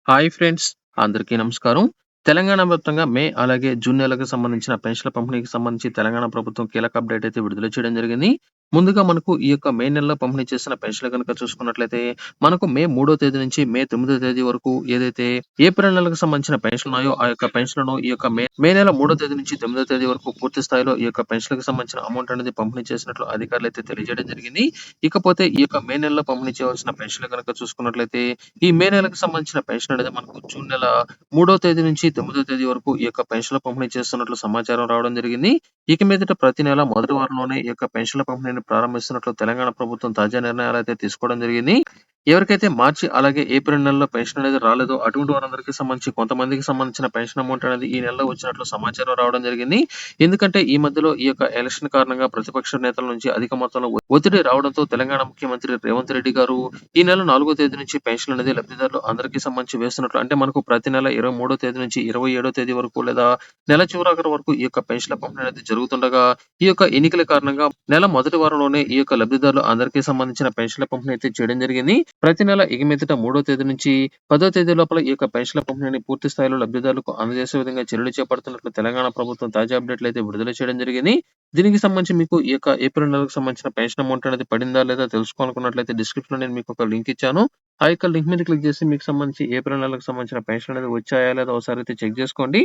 Hi friends! అందరికీ నమస్కారం. తెలంగాణ వ్యాప్తంగా మే అలాగే జూన్ నెలకు సంబంధించిన పెన్షన్ల పంపిణీకి సంబంధించి తెలంగాణ ప్రభుత్వం కీలక అప్డేట్ అయితే విడుదల చేయడం జరిగింది. ముందుగా మనకు ఈ యొక్క మే నెలలో పంపిణీ చేసిన పెన్షన్లు గనుక చూసుకున్నట్లయితే, మనకు మే 3 తేదీ నుంచి మే 9 తేదీ వరకు ఏదైతే ఏప్రిల్ నెలకు సంబంధించిన పెన్షన్లున్నాయో, ఆ యొక్క పెన్షన్‌లను ఈ యొక్క మే నెల 3 తేదీ నుంచి 9 తేదీ వరకు పూర్తి స్థాయిలో ఈ యొక్క పెన్షన్‌లకు సంబంధించిన అమౌంట్ అనేది పంపిణీ చేసినట్లు అధికారులైతే తెలియజేయడం జరిగింది. ఇకపోతే ఈ యొక్క మే నెలలో పంపిణీ చేయవలసిన పెన్షన్లు గనుక చూసుకున్నట్లయితే ఈ మే నెలకు సంబంధించిన పెన్షన్ అనేది మనకు జూన్ నెల 3 తేదీ నుంచి 9 తేదీ వరకు ఈ యొక్క పెన్షన్‌ల పంపిణీ చేస్తున్నట్లు సమాచారం రావడం జరిగింది. ఇక మీదట ప్రతి నెల మొదటి వారంలోనే ఈ యొక్క పెన్షన్‌ల పంపిణీని ప్రారంభిస్తున్నట్లు తెలంగాణ ప్రభుత్వం తాజా నిర్ణయాలైతే తీసుకోవడం జరిగింది. ఎవరికైతే మార్చి అలాగే ఏప్రిల్ నెలలో పెన్షన్ అనేది రాలేదో అటువంటి వారందరికీ సంబంధించి కొంతమందికి సంబంధించిన పెన్షన్ అమౌంట్ అనేది ఈ నెలలో వచ్చినట్లు సమాచారం రావడం జరిగింది. ఎందుకంటే ఈ మధ్యలో ఈ యొక్క ఎలక్షన్ కారణంగా ప్రతిపక్ష నేతల నుంచి అధిక మొత్తంలో ఒత్తిడి రావడంతో తెలంగాణ ముఖ్యమంత్రి రేవంత్ రెడ్డి గారు ఈ నెల 4 తేదీ నుంచి పెన్షన్ అనేది లబ్ధిదారులు అందరికీ సంబంధించి వేస్తున్నట్లు అంటే మనకు ప్రతి నెల 23 తేదీ నుంచి 27 తేదీ వరకు లేదా నెల చివరాఖరు వరకు ఈ యొక్క పెన్షన్ల పంపిణీ అనేది జరుగుతుండగా ఈ యొక్క ఎన్నికల కారణంగా నెల మొదటి వారంలోనే ఈ యొక్క లబ్ధిదారులు అందరికీ సంబంధించిన పెన్షన్ల పంపిణీ అయితే చేయడం జరిగింది. ప్రతి నెల ఇక మీదట 3 తేదీ నుంచి 10 తేదీ లోపల ఈ యొక్క పెన్షన్ల పంపిణీని పూర్తి స్థాయిలో లబ్ధిదారులకు అందజేసే విధంగా చర్యలు చేపడుతున్నట్లు తెలంగాణ ప్రభుత్వం తాజా అప్డేట్లు అయితే విడుదల చేయడం జరిగింది. దీనికి సంబంధించి మీకు ఈ యొక్క ఏప్రిల్ నెలకు సంబంధించిన పెన్షన్ అమౌంట్ అనేది పడిందా లేదా తెలుసుకోవాలనుకున్నట్లయితే డిస్క్రిప్షన్‌లో నేను మీకు ఒక లింక్ ఇచ్చాను. ఆ యొక్క లింక్ మీద క్లిక్ చేసి మీకు సంబంధించి ఏప్రిల్ నెలకు సంబంధించిన పెన్షన్ అనేది వచ్చాయా లేదా ఒకసారి అయితే చెక్ చేసుకోండి.